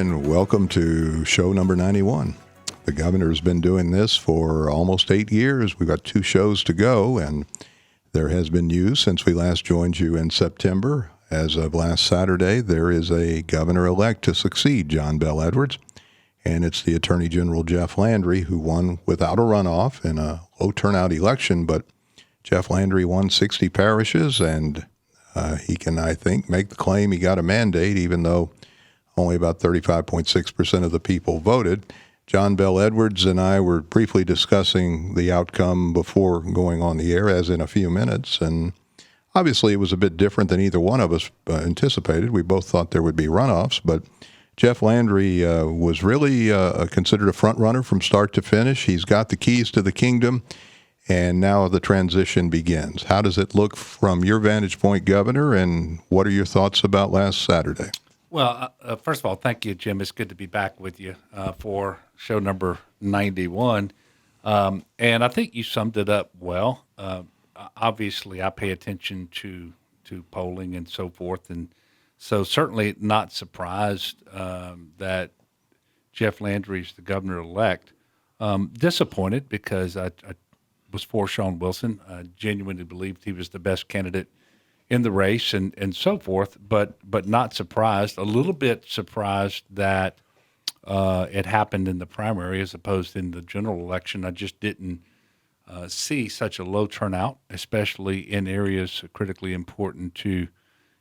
and welcome to show number 91. The governor's been doing this for almost 8 years. We've got 2 shows to go, and there has been news since we last joined you in September. As of last Saturday, there is a governor-elect to succeed John Bel Edwards, and it's the Attorney General Jeff Landry, who won without a runoff in a low-turnout election, but Jeff Landry won 60 parishes, and he can, I think, make the claim he got a mandate, even though only about 35.6% of the people voted. John Bel Edwards and I were briefly discussing the outcome before going on the air, as in a few minutes, and obviously it was a bit different than either one of us anticipated. We both thought there would be runoffs, but Jeff Landry was really considered a front runner from start to finish. He's got the keys to the kingdom, and now the transition begins. How does it look from your vantage point, Governor, and what are your thoughts about last Saturday? Well, first of all, thank you, Jim. It's good to be back with you for show number 91. And I think you summed it up well. Obviously, I pay attention to polling and so forth, and so certainly not surprised that Jeff Landry is the governor-elect. Disappointed because I was for Sean Wilson. I genuinely believed he was the best candidate in the race and so forth, but not surprised. A little bit surprised that it happened in the primary as opposed to in the general election. I just didn't see such a low turnout, especially in areas critically important to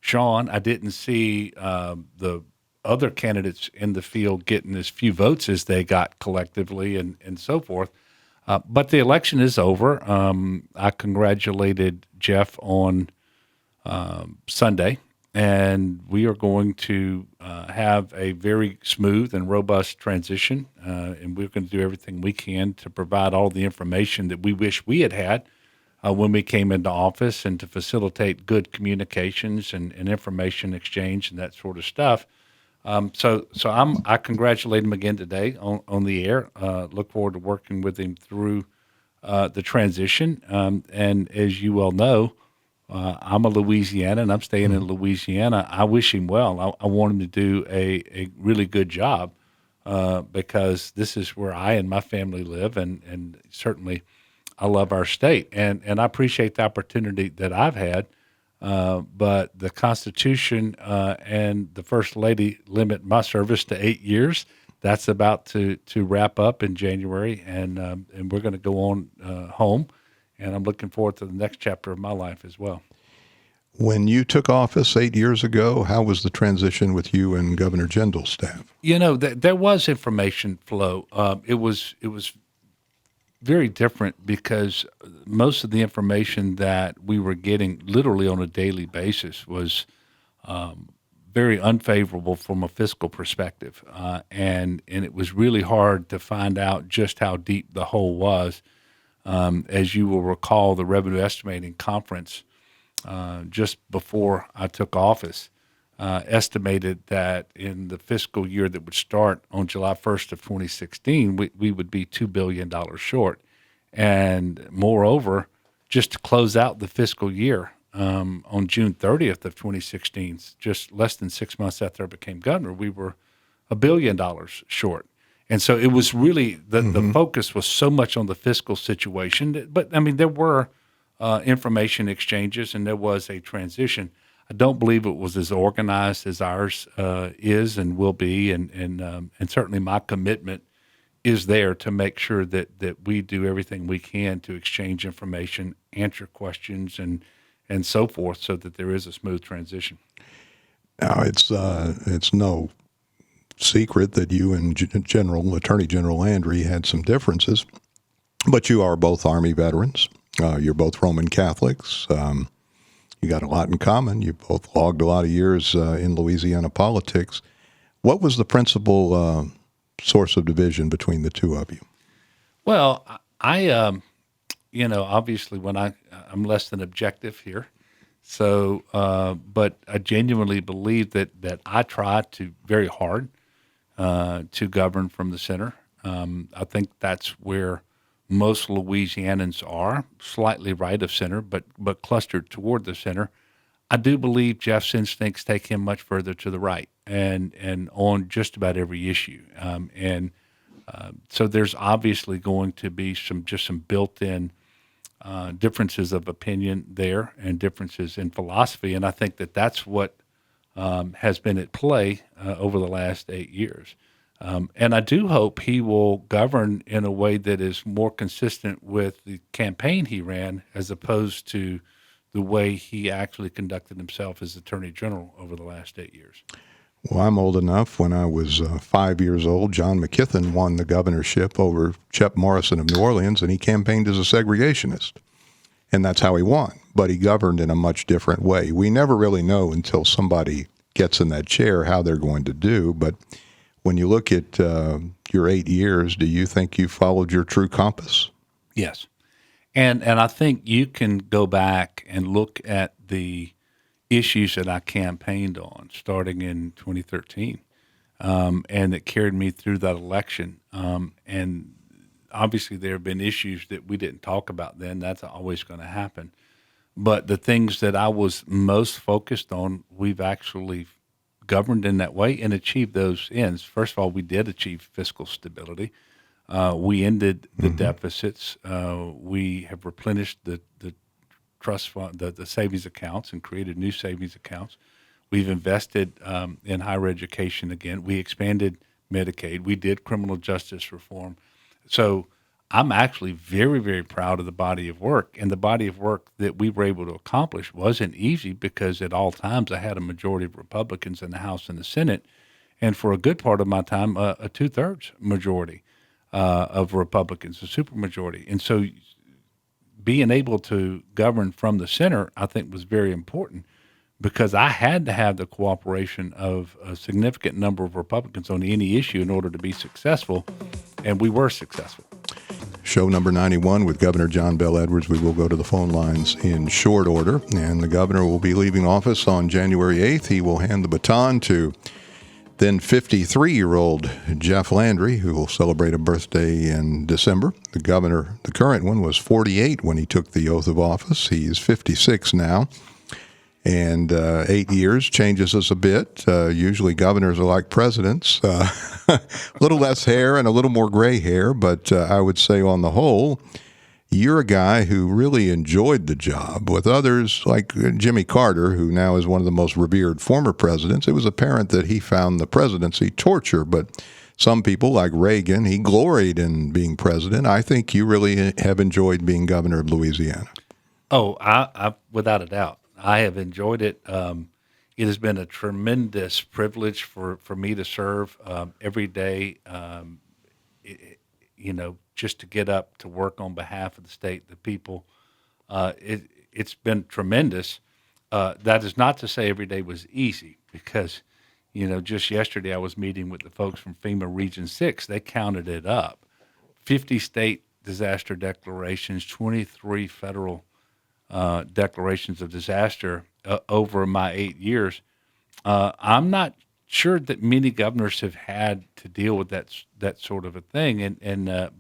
Sean. I didn't see the other candidates in the field getting as few votes as they got collectively and so forth. But the election is over. I congratulated Jeff on Sunday, and we are going to have a very smooth and robust transition, and we're going to do everything we can to provide all the information that we wish we had when we came into office, and to facilitate good communications and information exchange and that sort of stuff. So I congratulate him again today on the air. Look forward to working with him through the transition. And as you well know, I'm a Louisianan, and I'm staying in Louisiana. I wish him well. I want him to do a really good job because this is where I and my family live, and certainly I love our state. And I appreciate the opportunity that I've had, but the Constitution and the First Lady limit my service to 8 years. That's about to wrap up in January, and we're going to go on home. And I'm looking forward to the next chapter of my life as well. When you took office 8 years ago, how was the transition with you and Governor Jindal's staff? You know, there was information flow. It was very different because most of the information that we were getting literally on a daily basis was very unfavorable from a fiscal perspective. And it was really hard to find out just how deep the hole was. As you will recall, the Revenue Estimating Conference just before I took office estimated that in the fiscal year that would start on July 1st of 2016, we would be $2 billion short. And moreover, just to close out the fiscal year on June 30th of 2016, just less than 6 months after I became governor, we were $1 billion short. And so it was really the focus was so much on the fiscal situation. But, I mean, there were information exchanges and there was a transition. I don't believe it was as organized as ours is and will be. And certainly my commitment is there to make sure that we do everything we can to exchange information, answer questions, and so forth so that there is a smooth transition. Now, it's no secret that you and Attorney General Landry had some differences, but you are both Army veterans. You're both Roman Catholics. You got a lot in common. You both logged a lot of years in Louisiana politics. What was the principal source of division between the two of you? Well, I obviously when I'm less than objective here. So, but I genuinely believe that I try to very hard to govern from the center. I think that's where most Louisianans are, slightly right of center, but clustered toward the center. I do believe Jeff's instincts take him much further to the right. and on just about every issue. So there's obviously going to be some built-in differences of opinion there and differences in philosophy, and I think that's what has been at play over the last 8 years. And I do hope he will govern in a way that is more consistent with the campaign he ran as opposed to the way he actually conducted himself as Attorney General over the last 8 years. Well, I'm old enough. When I was 5 years old, John McKithen won the governorship over Shep Morrison of New Orleans, and he campaigned as a segregationist. And that's how he won. But he governed in a much different way. We never really know until somebody gets in that chair how they're going to do. But when you look at your 8 years, do you think you followed your true compass? Yes. And I think you can go back and look at the issues that I campaigned on starting in 2013, and that carried me through that election. And obviously there have been issues that we didn't talk about then. That's always going to happen. But the things that I was most focused on, we've actually governed in that way and achieved those ends. First of all, we did achieve fiscal stability. We ended the deficits. We have replenished the trust fund, the savings accounts, and created new savings accounts. We've invested in higher education again. We expanded Medicaid. We did criminal justice reform. So I'm actually very, very proud of the body of work. And the body of work that we were able to accomplish wasn't easy because at all times I had a majority of Republicans in the House and the Senate. And for a good part of my time, a 2/3 majority of Republicans, a supermajority. And so being able to govern from the center, I think, was very important because I had to have the cooperation of a significant number of Republicans on any issue in order to be successful, and we were successful. Show number 91 with Governor John Bel Edwards. We will go to the phone lines in short order, and the governor will be leaving office on January 8th. He will hand the baton to then 53-year-old Jeff Landry, who will celebrate a birthday in December. The governor, the current one, was 48 when he took the oath of office. He is 56 now. And 8 years changes us a bit. Usually governors are like presidents, a little less hair and a little more gray hair. But I would say on the whole, you're a guy who really enjoyed the job. With others like Jimmy Carter, who now is one of the most revered former presidents, it was apparent that he found the presidency torture. But some people, like Reagan, he gloried in being president. I think you really have enjoyed being governor of Louisiana. Oh, I without a doubt. I have enjoyed it. It has been a tremendous privilege for me to serve every day, just to get up to work on behalf of the state, the people. It's been tremendous. That is not to say every day was easy because, just yesterday I was meeting with the folks from FEMA Region 6. They counted it up. 50 state disaster declarations, 23 federal declarations of disaster over my 8 years. I'm not sure that many governors have had to deal with that sort of a thing. And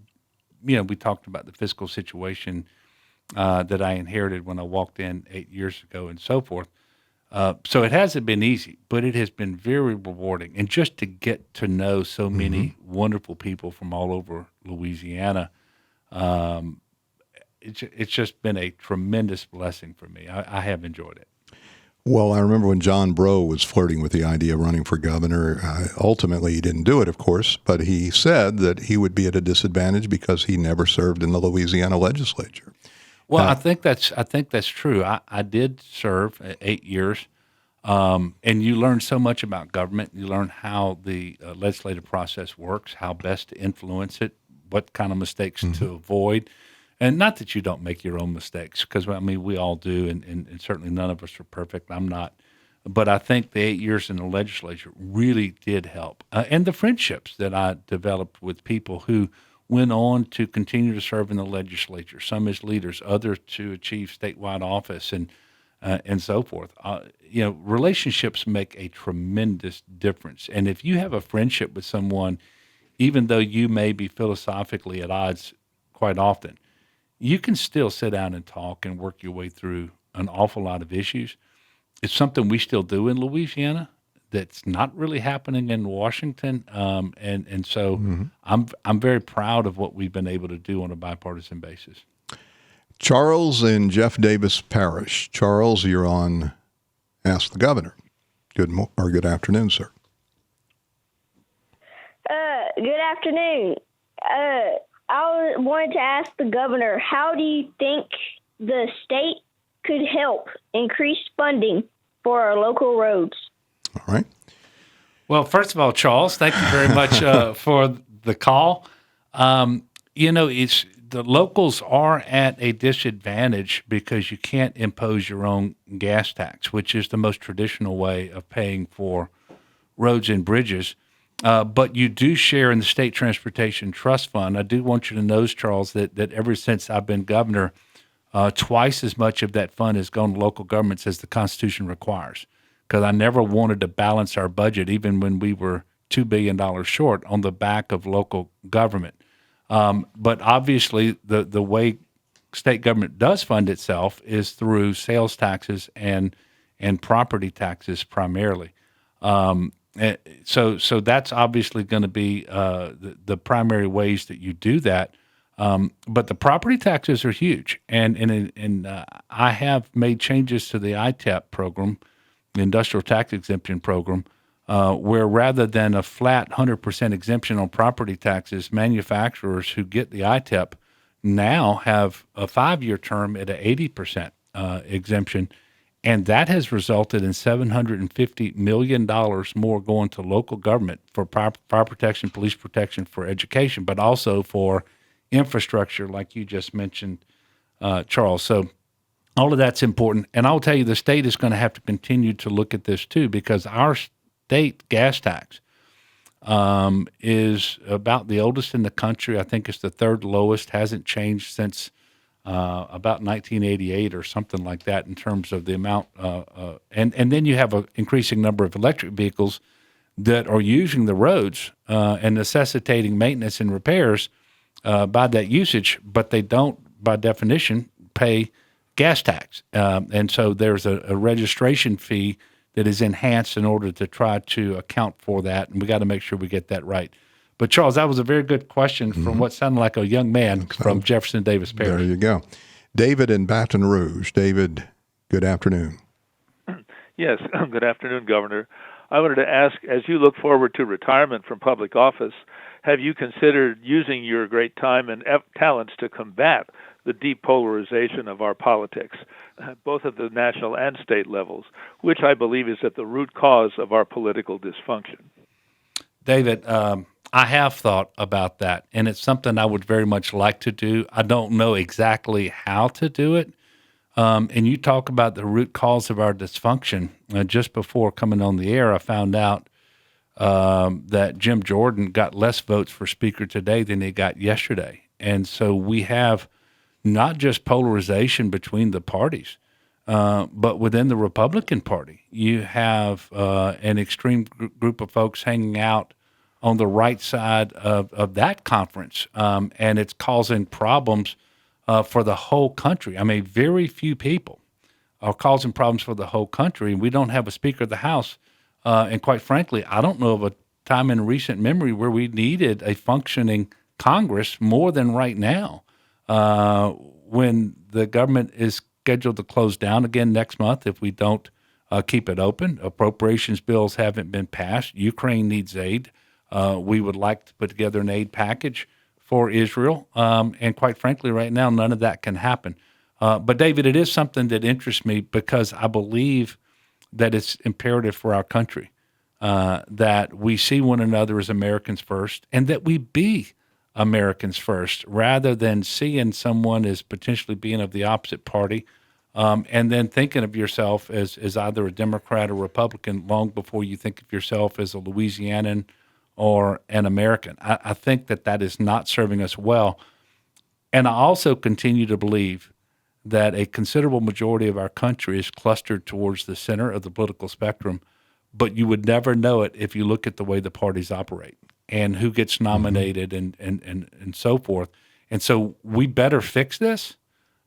we talked about the fiscal situation that I inherited when I walked in 8 years ago and so forth. So it hasn't been easy, but it has been very rewarding. And just to get to know so many wonderful people from all over Louisiana, it's just been a tremendous blessing for me. I have enjoyed it. Well, I remember when John Breaux was flirting with the idea of running for governor. Ultimately, he didn't do it, of course, but he said that he would be at a disadvantage because he never served in the Louisiana legislature. Well, I think that's true. I did serve 8 years, and you learn so much about government. You learn how the legislative process works, how best to influence it, what kind of mistakes to avoid. And not that you don't make your own mistakes, because, we all do, and certainly none of us are perfect. I'm not. But I think the 8 years in the legislature really did help. And the friendships that I developed with people who went on to continue to serve in the legislature, some as leaders, others to achieve statewide office and so forth. Relationships make a tremendous difference. And if you have a friendship with someone, even though you may be philosophically at odds quite often, you can still sit down and talk and work your way through an awful lot of issues. It's something we still do in Louisiana that's not really happening in Washington. And so I'm very proud of what we've been able to do on a bipartisan basis. Charles in Jeff Davis Parish. Charles, you're on Ask the Governor. Good afternoon, sir. Good afternoon. I wanted to ask the governor, how do you think the state could help increase funding for our local roads? All right. Well, first of all, Charles, thank you very much for the call. It's the locals are at a disadvantage because you can't impose your own gas tax, which is the most traditional way of paying for roads and bridges. But you do share in the State Transportation Trust Fund. I do want you to know, Charles, that ever since I've been governor, twice as much of that fund has gone to local governments as the Constitution requires. Because I never wanted to balance our budget, even when we were $2 billion short, on the back of local government. But obviously, the way state government does fund itself is through sales taxes and property taxes primarily. So that's obviously going to be the primary ways that you do that. But the property taxes are huge, and I have made changes to the ITEP program, the Industrial Tax Exemption Program, where rather than a flat 100% exemption on property taxes, manufacturers who get the ITEP now have a 5-year term at an 80% exemption. And that has resulted in $750 million more going to local government for fire protection, police protection, for education, but also for infrastructure, like you just mentioned, Charles. So all of that's important. And I'll tell you, the state is going to have to continue to look at this too, because our state gas tax is about the oldest in the country. I think it's the third lowest, hasn't changed since about 1988 or something like that in terms of the amount. And then you have an increasing number of electric vehicles that are using the roads and necessitating maintenance and repairs by that usage, but they don't, by definition, pay gas tax. And so there's a registration fee that is enhanced in order to try to account for that, and we got to make sure we get that right. But, Charles, that was a very good question from what sounded like a young man from Jefferson Davis Parish. There you go. David in Baton Rouge. David, good afternoon. Yes, good afternoon, Governor. I wanted to ask, as you look forward to retirement from public office, have you considered using your great time and talents to combat the depolarization of our politics, both at the national and state levels, which I believe is at the root cause of our political dysfunction? David, I have thought about that, and it's something I would very much like to do. I don't know exactly how to do it. And you talk about the root cause of our dysfunction. Just before coming on the air, I found out that Jim Jordan got less votes for Speaker today than he got yesterday. And so we have not just polarization between the parties, but within the Republican Party. You have an extreme group of folks hanging out on the right side of that conference, and it's causing problems for the whole country. I mean, very few people are causing problems for the whole country. We don't have a Speaker of the House, and quite frankly, I don't know of a time in recent memory where we needed a functioning Congress more than right now, when the government is scheduled to close down again next month if we don't keep it open. Appropriations bills haven't been passed. Ukraine needs aid. We would like to put together an aid package for Israel. And quite frankly, right now, none of that can happen. But David, it is something that interests me because I believe that it's imperative for our country that we see one another as Americans first, and that we be Americans first, rather than seeing someone as potentially being of the opposite party, and then thinking of yourself as either a Democrat or Republican long before you think of yourself as a Louisianan or an American. I think that is not serving us well. And I also continue to believe that a considerable majority of our country is clustered towards the center of the political spectrum, but you would never know it if you look at the way the parties operate and who gets nominated and so forth. And so we better fix this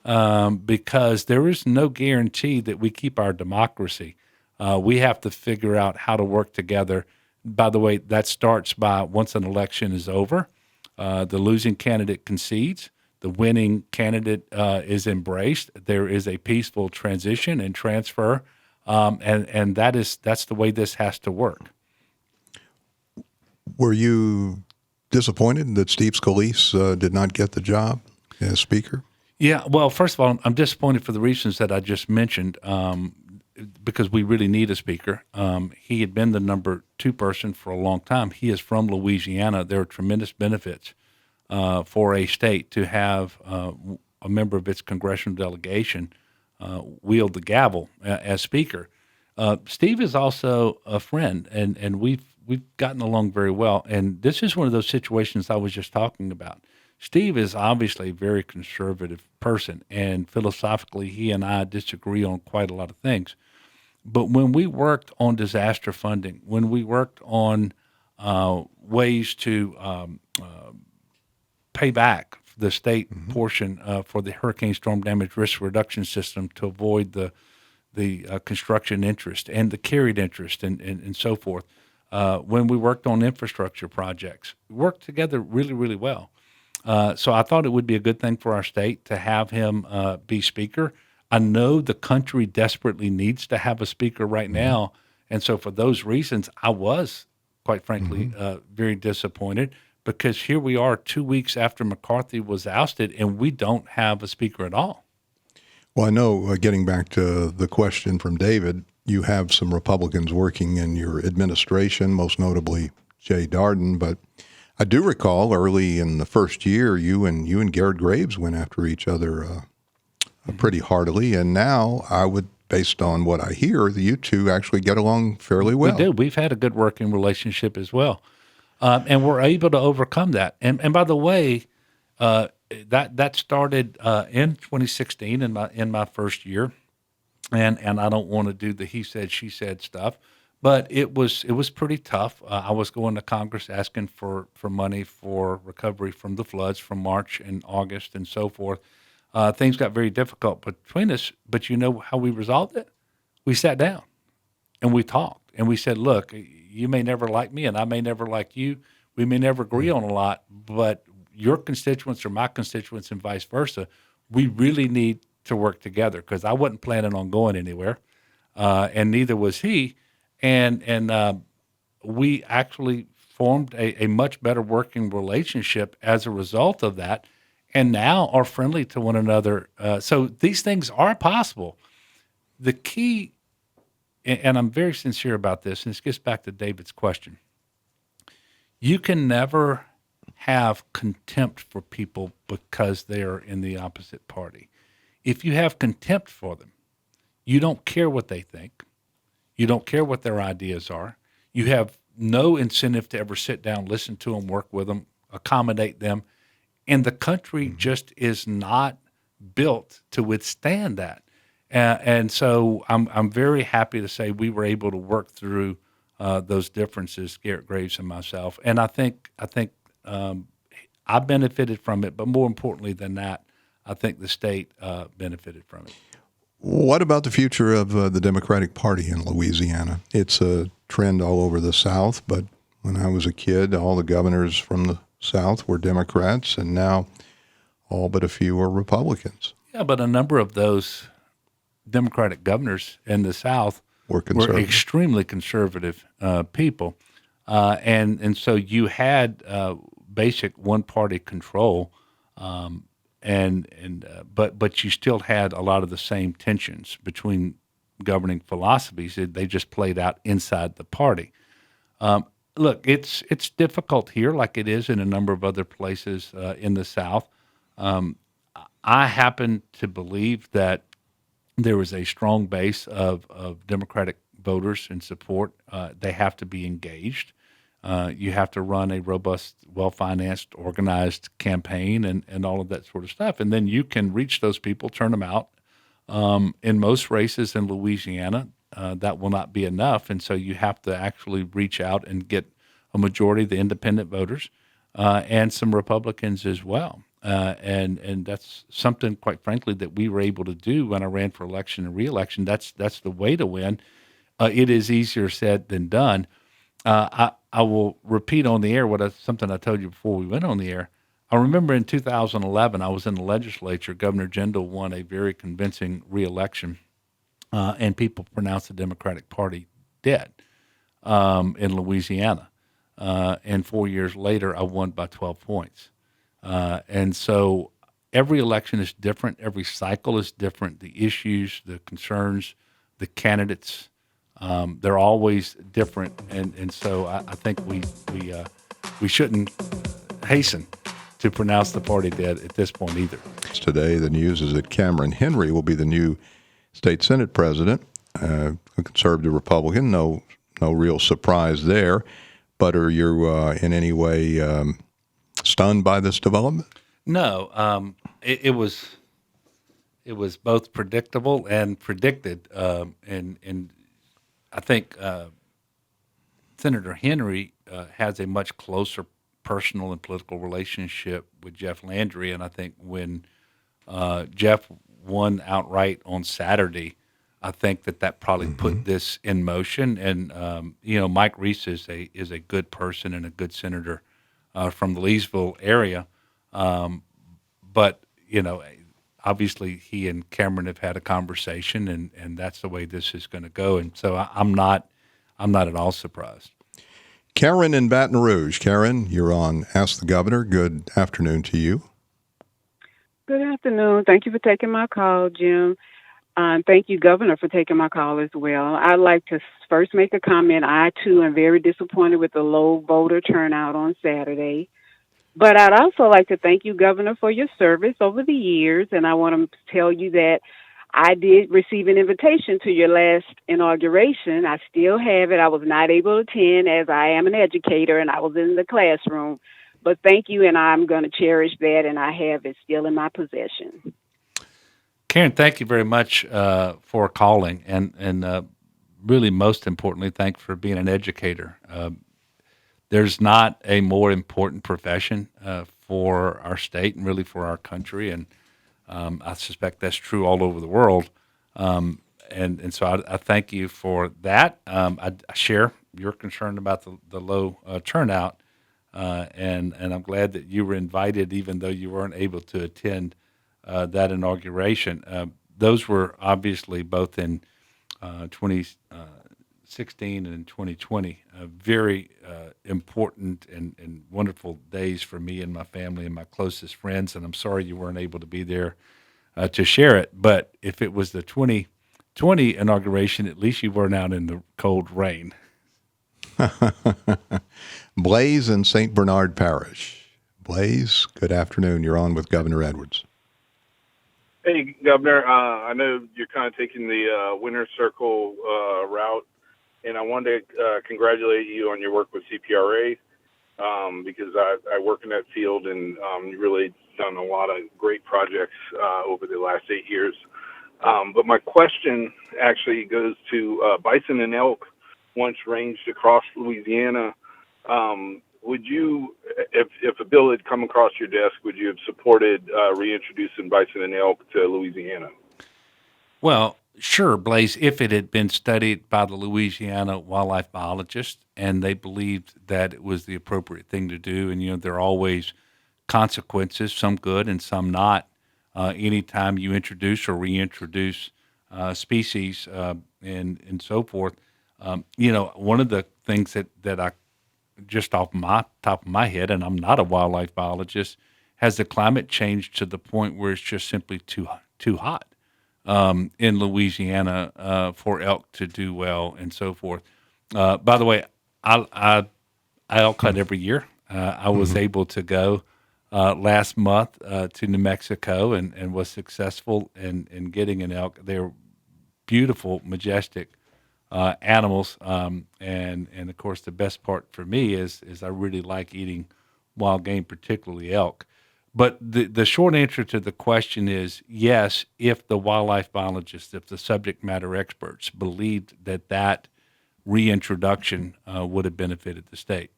because there is no guarantee that we keep our democracy We have to figure out how to work together. By the way, that starts by once an election is over, the losing candidate concedes, the winning candidate is embraced. There is a peaceful transition and transfer, and that's the way this has to work. Were you disappointed that Steve Scalise did not get the job as Speaker? Yeah, well, first of all, I'm disappointed for the reasons that I just mentioned, because we really need a speaker. He had been the number 2 person for a long time. He is from Louisiana. There are tremendous benefits for a state to have a member of its congressional delegation wield the gavel as Speaker. Steve is also a friend, and we've gotten along very well. And this is one of those situations I was just talking about. Steve is obviously a very conservative person, and philosophically, he and I disagree on quite a lot of things. But when we worked on disaster funding, when we worked on ways to pay back the state portion for the hurricane storm damage risk reduction system to avoid the construction interest and the carried interest and so forth, when we worked on infrastructure projects, we worked together really, really well. So I thought it would be a good thing for our state to have him be Speaker. I know the country desperately needs to have a Speaker right now, and so for those reasons, I was, quite frankly, very disappointed, because here we are 2 weeks after McCarthy was ousted, and we don't have a Speaker at all. Well, I know, getting back to the question from David, you have some Republicans working in your administration, most notably Jay Darden, but I do recall early in the first year, you and Garret Graves went after each other pretty heartily, and now I would, based on what I hear, you two actually get along fairly well. We do. We've had a good working relationship as well, and we're able to overcome that. And by the way, that started in 2016 in my first year, and I don't want to do the he said she said stuff. But it was pretty tough. I was going to Congress asking for money for recovery from the floods from March and August and so forth. Things got very difficult between us, but you know how we resolved it? We sat down and we talked, and we said, look, you may never like me and I may never like you. We may never agree on a lot, but your constituents are my constituents and vice versa. We really need to work together, because I wasn't planning on going anywhere, and neither was he. And we actually formed a much better working relationship as a result of that, and now are friendly to one another. So these things are possible. The key, and I'm very sincere about this, and this gets back to David's question, you can never have contempt for people because they are in the opposite party. If you have contempt for them, you don't care what they think. You don't care what their ideas are. You have no incentive to ever sit down, listen to them, work with them, accommodate them. And the country just is not built to withstand that. And so I'm very happy to say we were able to work through those differences, Garret Graves and myself. And I think I benefited from it, but more importantly than that, I think the state benefited from it. What about the future of the Democratic Party in Louisiana? It's a trend all over the South, but when I was a kid, all the governors from the South were Democrats, and now all but a few are Republicans. Yeah, but a number of those Democratic governors in the South were extremely conservative people, and so you had basic one-party control. But you still had a lot of the same tensions between governing philosophies. They just played out inside the party. Look, it's difficult here, like it is in a number of other places in the South. I happen to believe that there is a strong base of Democratic voters in support. They have to be engaged. You have to run a robust, well-financed, organized campaign and all of that sort of stuff. And then you can reach those people, turn them out. In most races in Louisiana, that will not be enough. And so you have to actually reach out and get a majority of the independent voters and some Republicans as well. And that's something, quite frankly, that we were able to do when I ran for election and re-election. That's the way to win. it is easier said than done. I will repeat on the air something I told you before we went on the air. I remember in 2011, I was in the legislature. Governor Jindal won a very convincing reelection, and people pronounced the Democratic Party dead in Louisiana. And 4 years later, I won by 12 points. And so every election is different. Every cycle is different. The issues, the concerns, the candidates, they're always different. And so I think we shouldn't hasten to pronounce the party dead at this point either. Today, the news is that Cameron Henry will be the new state Senate president, a conservative Republican. No real surprise there. But are you in any way stunned by this development? No, it was both predictable and predicted, and I think Senator Henry has a much closer personal and political relationship with Jeff Landry, and I think when Jeff won outright on Saturday, I think that probably put this in motion. And Mike Reese is a good person and a good senator from the Leesville area, but obviously he and Cameron have had a conversation, and that's the way this is going to go. And so I'm not at all surprised. Karen in Baton Rouge. Karen, you're on Ask the Governor. Good afternoon to you. Good afternoon. Thank you for taking my call, Jim. Thank you, Governor, for taking my call as well. I'd like to first make a comment. I, too, am very disappointed with the low voter turnout on Saturday. But I'd also like to thank you, Governor, for your service over the years. And I want to tell you that I did receive an invitation to your last inauguration. I still have it. I was not able to attend as I am an educator and I was in the classroom. But thank you, and I'm going to cherish that, and I have it still in my possession. Karen, thank you very much for calling, and really most importantly, thanks for being an educator. There's not a more important profession for our state and really for our country, and I suspect that's true all over the world. And so I thank you for that. I share your concern about the low turnout, and I'm glad that you were invited, even though you weren't able to attend that inauguration. Those were obviously both in 2016 and 2020 very important and wonderful days for me and my family and my closest friends, and I'm sorry you weren't able to be there to share it. But if it was the 2020 inauguration, at least you weren't out in the cold rain. Blaze in St. Bernard Parish. Blaze, good afternoon. You're on with Governor Edwards. Hey, Governor. I know you're kind of taking the winner's circle route, and I wanted to congratulate you on your work with CPRA because I work in that field, and you really done a lot of great projects over the last 8 years. But my question actually goes to bison and elk once ranged across Louisiana. Would you, if a bill had come across your desk, would you have supported reintroducing bison and elk to Louisiana? Well, sure, Blaze, if it had been studied by the Louisiana wildlife biologists and they believed that it was the appropriate thing to do, and there are always consequences, some good and some not, anytime you introduce or reintroduce species and so forth. One of the things that I just off my top of my head, and I'm not a wildlife biologist, has the climate changed to the point where it's just simply too hot in Louisiana for elk to do well and so forth. By the way, I elk hunt every year. I was able to go last month to New Mexico and was successful in getting an elk. They're beautiful, majestic animals, and of course the best part for me is I really like eating wild game, particularly elk. But the short answer to the question is yes, if the wildlife biologists, if the subject matter experts believed that reintroduction would have benefited the state.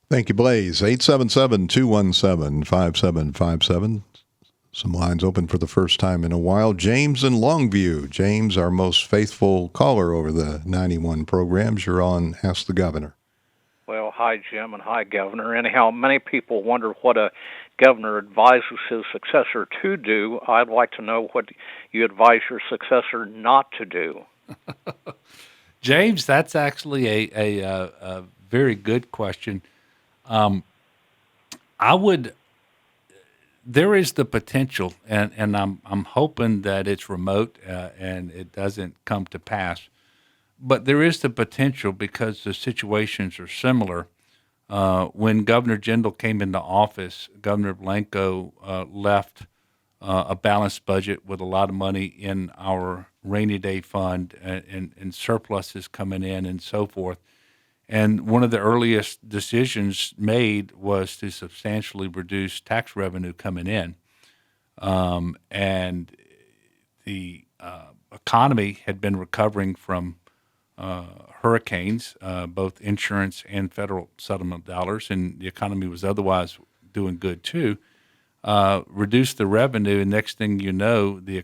Thank you, Blaze. 877-217-5757. Some lines open for the first time in a while. James in Longview. James, our most faithful caller over the 91 programs. You're on Ask the Governor. Well, hi, Jim, and hi, Governor. Anyhow, many people wonder what a governor advises his successor to do. I'd like to know what you advise your successor not to do. James, that's actually a very good question. There is the potential, and I'm hoping that it's remote and it doesn't come to pass. But there is the potential because the situations are similar. When Governor Jindal came into office, Governor Blanco left a balanced budget with a lot of money in our rainy day fund and surpluses coming in and so forth. And one of the earliest decisions made was to substantially reduce tax revenue coming in. And the economy had been recovering from hurricanes, both insurance and federal settlement dollars, and the economy was otherwise doing good too. Reduced the revenue, and next thing you know, the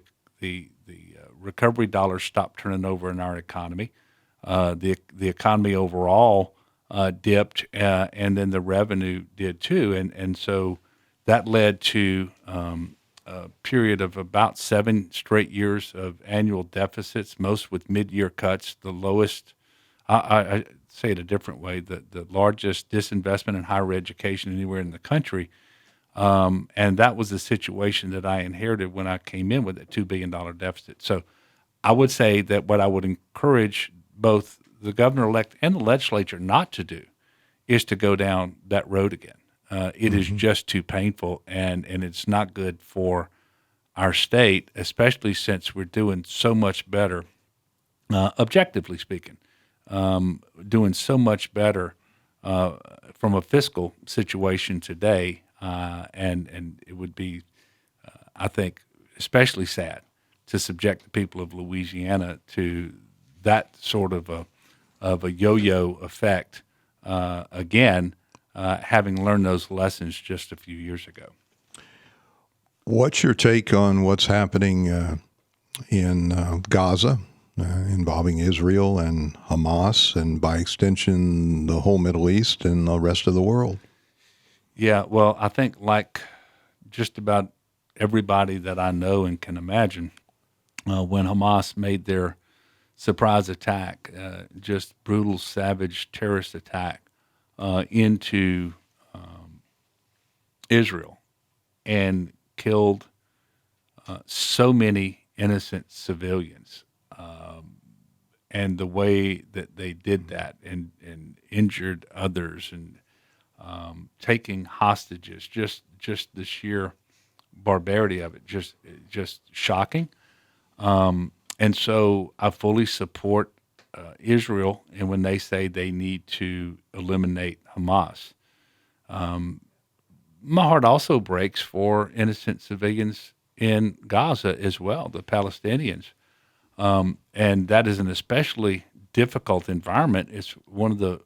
recovery dollars stopped turning over in our economy. The economy overall dipped, and then the revenue did too, and so that led to a period of about 7 straight years of annual deficits, most with mid-year cuts. The lowest, I say it a different way, the largest disinvestment in higher education anywhere in the country, and that was the situation that I inherited when I came in with a $2 billion deficit. So I would say that what I would encourage both the governor-elect and the legislature not to do is to go down that road again. It is just too painful, and it's not good for our state, especially since we're doing so much better, objectively speaking, doing so much better from a fiscal situation today, and it would be, I think, especially sad to subject the people of Louisiana to that sort of a yo-yo effect again, having learned those lessons just a few years ago. What's your take on what's happening in Gaza involving Israel and Hamas, and by extension, the whole Middle East and the rest of the world? Yeah, well, I think like just about everybody that I know and can imagine, when Hamas made their surprise attack, just brutal, savage terrorist attack into Israel and killed so many innocent civilians, and the way that they did that and injured others and taking hostages, just the sheer barbarity of it, just shocking. And so I fully support Israel, and when they say they need to eliminate Hamas. My heart also breaks for innocent civilians in Gaza as well, the Palestinians. And that is an especially difficult environment. It's one of the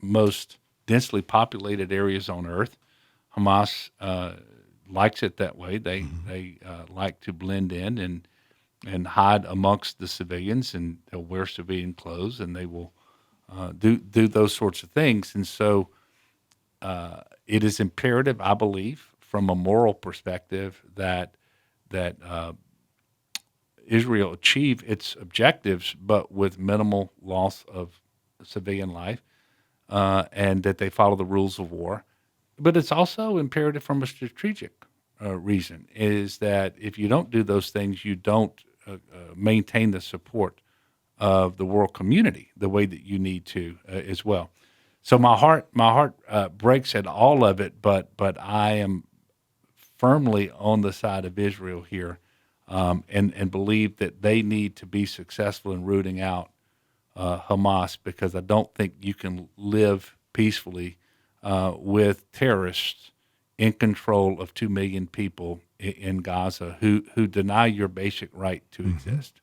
most densely populated areas on earth. Hamas likes it that way. They like to blend in and hide amongst the civilians, and they'll wear civilian clothes, and they will do those sorts of things. And so it is imperative, I believe, from a moral perspective, that Israel achieve its objectives, but with minimal loss of civilian life, and that they follow the rules of war. But it's also imperative from a strategic reason, is that if you don't do those things, you don't maintain the support of the world community the way that you need to as well. So my heart breaks at all of it, but I am firmly on the side of Israel here, and believe that they need to be successful in rooting out Hamas, because I don't think you can live peacefully with terrorists in control of 2 million people in Gaza who deny your basic right to exist.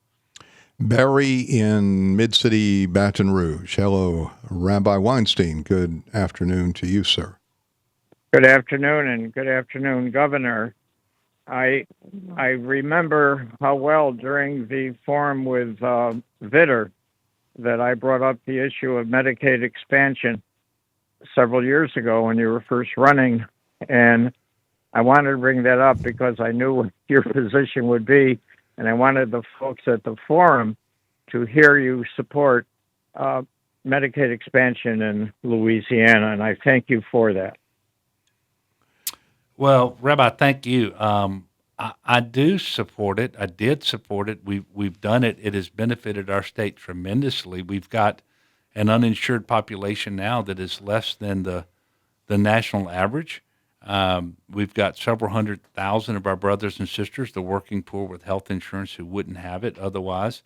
Barry in Mid-City, Baton Rouge. Hello, Rabbi Weinstein. Good afternoon to you, sir. Good afternoon, and good afternoon, Governor. I I remember how well during the forum with Vitter that I brought up the issue of Medicaid expansion several years ago when you were first running, and I wanted to bring that up because I knew what your position would be, and I wanted the folks at the forum to hear you support Medicaid expansion in Louisiana, and I thank you for that. Well, Rabbi, thank you. I do support it. I did support it. We've done it. It has benefited our state tremendously. We've got an uninsured population now that is less than the national average. We've got several 100,000 of our brothers and sisters, the working poor with health insurance, who wouldn't have it otherwise.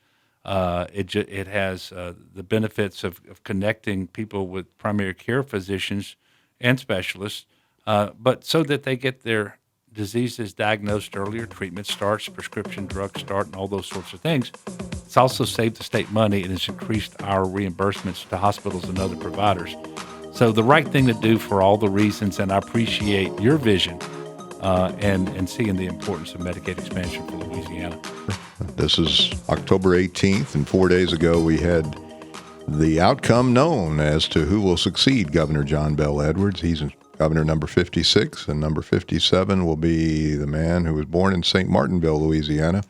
It has the benefits of connecting people with primary care physicians and specialists, but so that they get their diseases diagnosed earlier, treatment starts, prescription drugs start, and all those sorts of things. It's also saved the state money and has increased our reimbursements to hospitals and other providers. So the right thing to do for all the reasons, and I appreciate your vision and seeing the importance of Medicaid expansion for Louisiana. This is October 18th, and 4 days ago we had the outcome known as to who will succeed Governor John Bel Edwards. He's Governor number 56, and number 57 will be the man who was born in St. Martinville, Louisiana,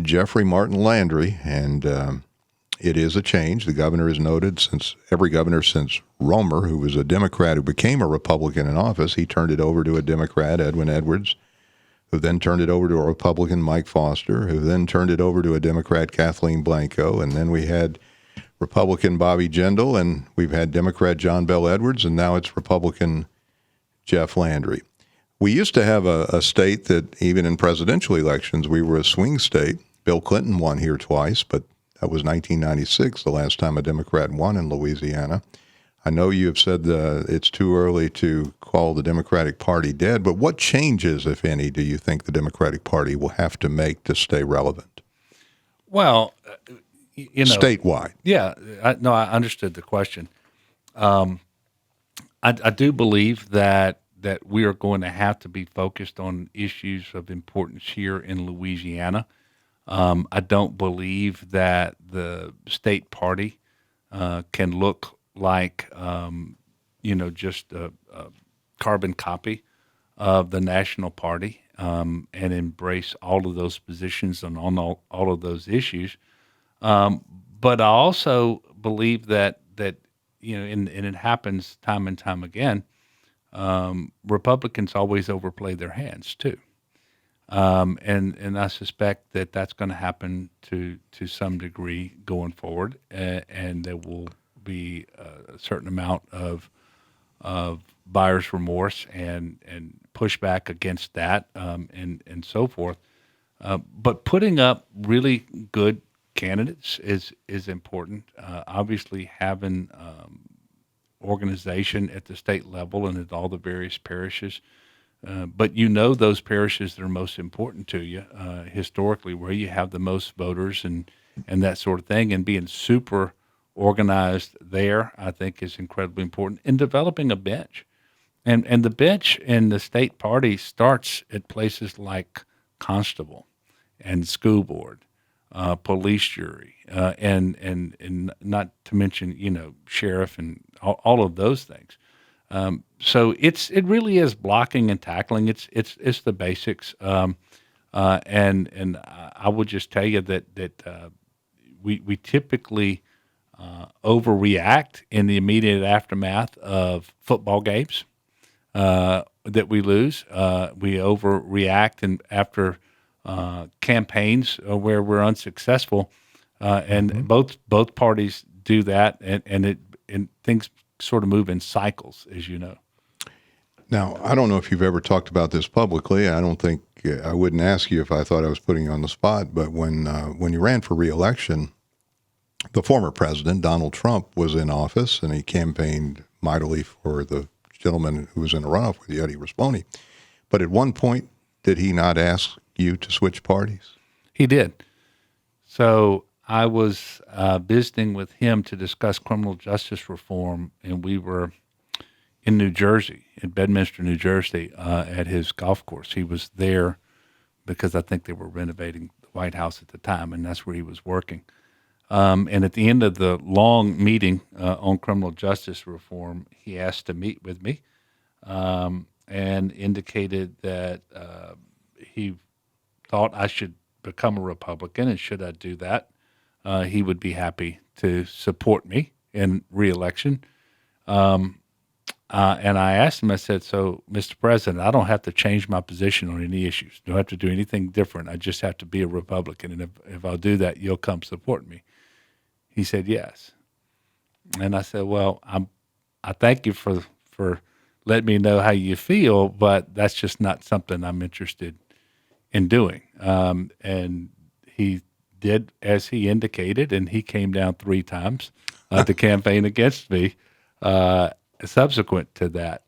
Jeffrey Martin Landry, and it is a change. The governor is noted since every governor since Romer, who was a Democrat who became a Republican in office, he turned it over to a Democrat, Edwin Edwards, who then turned it over to a Republican, Mike Foster, who then turned it over to a Democrat, Kathleen Blanco, and then we had Republican Bobby Jindal, and we've had Democrat John Bel Edwards, and now it's Republican Jeff Landry. We used to have a state that even in presidential elections, we were a swing state. Bill Clinton won here twice, but that was 1996, the last time a Democrat won in Louisiana. I know you have said it's too early to call the Democratic Party dead, but what changes, if any, do you think the Democratic Party will have to make to stay relevant? Well, statewide. Yeah, I understood the question. I do believe that we are going to have to be focused on issues of importance here in Louisiana. I don't believe that the state party can look like just a carbon copy of the national party and embrace all of those positions and on all of those issues. But I also believe that and it happens time and time again, Republicans always overplay their hands too. And I suspect that that's going to happen to some degree going forward, and there will be a certain amount of buyer's remorse and pushback against that, and so forth. But putting up really good candidates is important. Obviously, having organization at the state level and at all the various parishes. But those parishes that are most important to you historically, where you have the most voters and that sort of thing, and being super organized there, I think is incredibly important. And developing a bench. And the bench in the state party starts at places like constable and school board, police jury, and not to mention, sheriff and all of those things. So it really is blocking and tackling. It's the basics. And I would just tell you that we typically overreact in the immediate aftermath of football games that we lose. We overreact and after campaigns where we're unsuccessful, and both parties do that, and things sort of move in cycles, as you know. Now, I don't know if you've ever talked about this publicly. I don't think I wouldn't ask you if I thought I was putting you on the spot. But when you ran for re-election, the former president, Donald Trump, was in office, and he campaigned mightily for the gentleman who was in a runoff with you, Eddie Risponi. But at one point, did he not ask you to switch parties? He did. So I was visiting with him to discuss criminal justice reform, and we were in New Jersey, in Bedminster, New Jersey, at his golf course. He was there because I think they were renovating the White House at the time, and that's where he was working. And at the end of the long meeting on criminal justice reform, he asked to meet with me and indicated that he thought I should become a Republican, and should I do that, he would be happy to support me in reelection. And I asked him, I said, so, Mr. President, I don't have to change my position on any issues. Don't have to do anything different. I just have to be a Republican. And if I'll do that, you'll come support me. He said, yes. And I said, well, I thank you for letting me know how you feel, but that's just not something I'm interested in doing. And he did as he indicated, and he came down 3 times to campaign against me subsequent to that.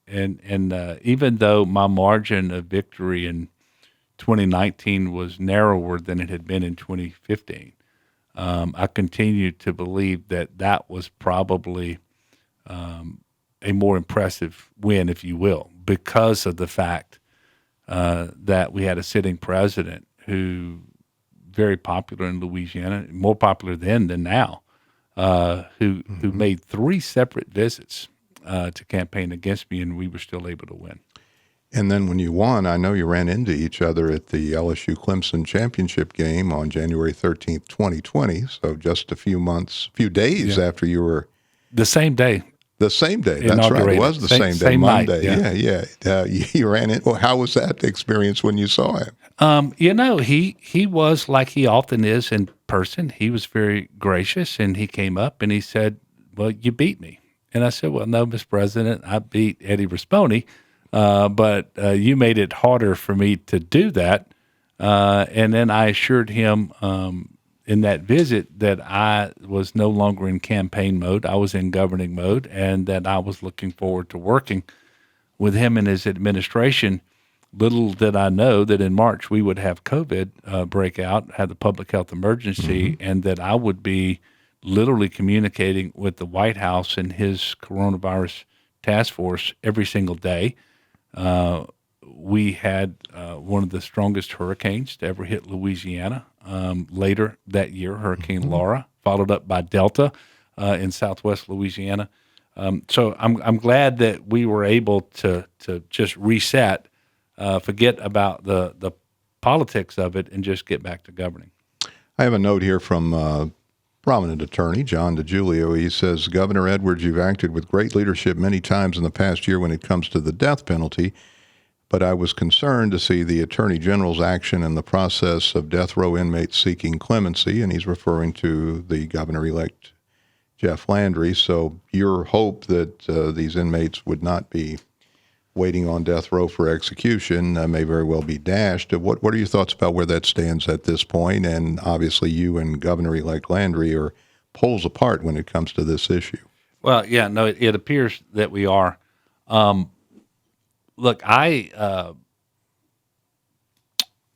And even though my margin of victory in 2019 was narrower than it had been in 2015, I continue to believe that was probably a more impressive win, if you will, because of the fact that we had a sitting president who very popular in Louisiana, more popular then than now, who made 3 separate visits to campaign against me, and we were still able to win. And then when you won, I know you ran into each other at the LSU Clemson championship game on January 13th, 2020. So just a few days after you were the same day. The same day. That's right. It was the same day, Monday. Night, yeah. You ran in. Well, how was that experience when you saw him? He was like he often is in person. He was very gracious, and he came up and he said, well, you beat me. And I said, well, no, Mr. President, I beat Eddie Rispone, but you made it harder for me to do that. And then I assured him in that visit that I was no longer in campaign mode. I was in governing mode, and that I was looking forward to working with him and his administration. Little did I know that in March we would have COVID break out, have the public health emergency, and that I would be literally communicating with the White House and his coronavirus task force every single day. We had one of the strongest hurricanes to ever hit Louisiana later that year, Hurricane Laura, followed up by Delta in southwest Louisiana. So I'm glad that we were able to just reset, forget about the politics of it, and just get back to governing. I have a note here from prominent attorney John DiGiulio. He says, Governor Edwards, you've acted with great leadership many times in the past year when it comes to the death penalty, but I was concerned to see the Attorney General's action in the process of death row inmates seeking clemency, and he's referring to the governor-elect Jeff Landry. So your hope that these inmates would not be waiting on death row for execution may very well be dashed. What are your thoughts about where that stands at this point? And obviously you and Governor-elect Landry are poles apart when it comes to this issue. Well, yeah, no, it appears that we are. Look,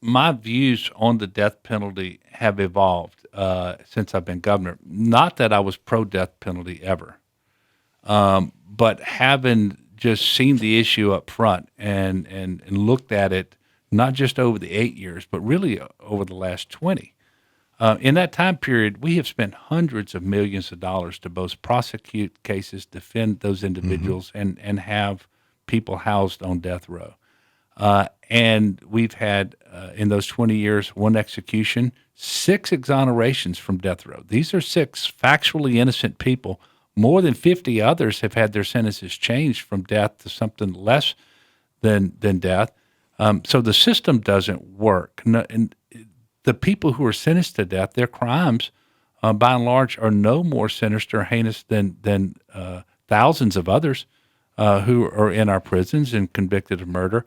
my views on the death penalty have evolved since I've been governor. Not that I was pro-death penalty ever, but having just seen the issue up front and looked at it not just over the 8 years, but really over the last 20. In that time period, we have spent hundreds of millions of dollars to both prosecute cases, defend those individuals, and have people housed on death row. And we've had, in those 20 years, 1 execution, 6 exonerations from death row. These are 6 factually innocent people. More than 50 others have had their sentences changed from death to something less than death. So the system doesn't work. And the people who are sentenced to death, their crimes, by and large, are no more sinister or heinous than thousands of others who are in our prisons and convicted of murder.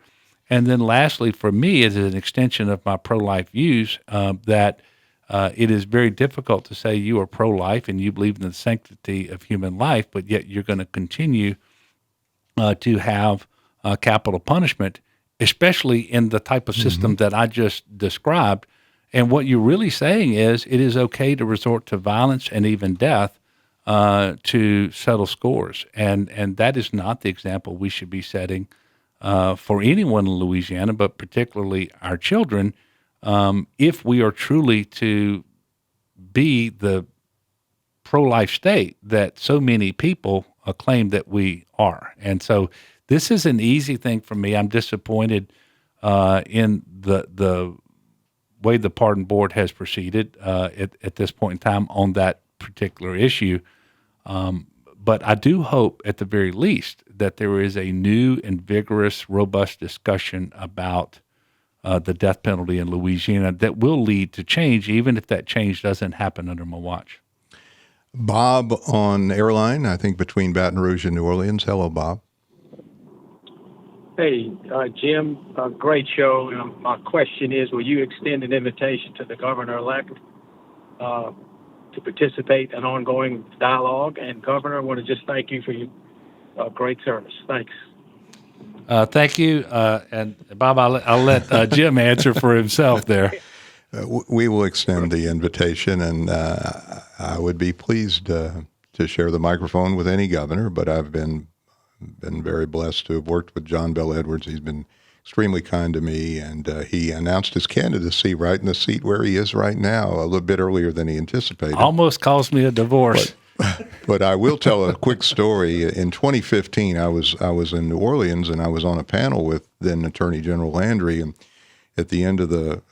And then lastly, for me, as an extension of my pro-life views, that it is very difficult to say you are pro-life and you believe in the sanctity of human life, but yet you're going to continue to have capital punishment, especially in the type of system that I just described. And what you're really saying is it is okay to resort to violence and even death to settle scores. And that is not the example we should be setting for anyone in Louisiana, but particularly our children, if we are truly to be the pro-life state that so many people claim that we are. And so this is an easy thing for me. I'm disappointed in the way the Pardon Board has proceeded at this point in time on that particular issue. But I do hope, at the very least, that there is a new and vigorous, robust discussion about the death penalty in Louisiana that will lead to change, even if that change doesn't happen under my watch. Bob on airline, I think between Baton Rouge and New Orleans. Hello, Bob. Hey, Jim, great show. My question is, will you extend an invitation to the governor-elect to participate in ongoing dialogue? And Governor, I want to just thank you for your great service. Thanks. Thank you. And Bob, I'll let Jim answer for himself there. We will extend the invitation, and I would be pleased to share the microphone with any governor, but I've been very blessed to have worked with John Bel Edwards. He's been extremely kind to me, and he announced his candidacy right in the seat where he is right now, a little bit earlier than he anticipated. Almost caused me a divorce. But I will tell a quick story. In 2015, I was in New Orleans, and I was on a panel with then Attorney General Landry, and at the end of the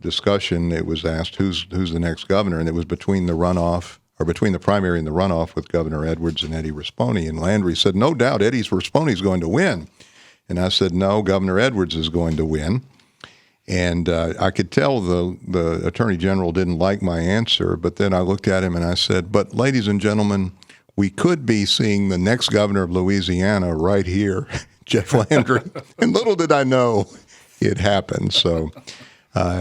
discussion, it was asked who's the next governor, and it was between the primary and the runoff with Governor Edwards and Eddie Rispone. And Landry said, "No doubt, Eddie Rispone is going to win." And I said, "No, Governor Edwards is going to win." And I could tell the Attorney General didn't like my answer, but then I looked at him and I said, "But ladies and gentlemen, we could be seeing the next governor of Louisiana right here, Jeff Landry." And little did I know it happened. So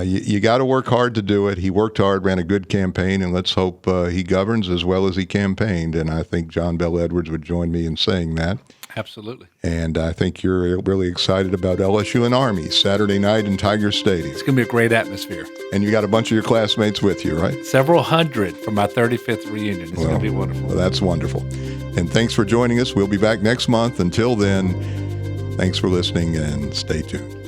you got to work hard to do it. He worked hard, ran a good campaign, and let's hope he governs as well as he campaigned. And I think John Bel Edwards would join me in saying that. Absolutely. And I think you're really excited about LSU and Army Saturday night in Tiger Stadium. It's going to be a great atmosphere. And you got a bunch of your classmates with you, right? Several hundred for my 35th reunion. It's going to be wonderful. Well, that's wonderful. And thanks for joining us. We'll be back next month. Until then, thanks for listening and stay tuned.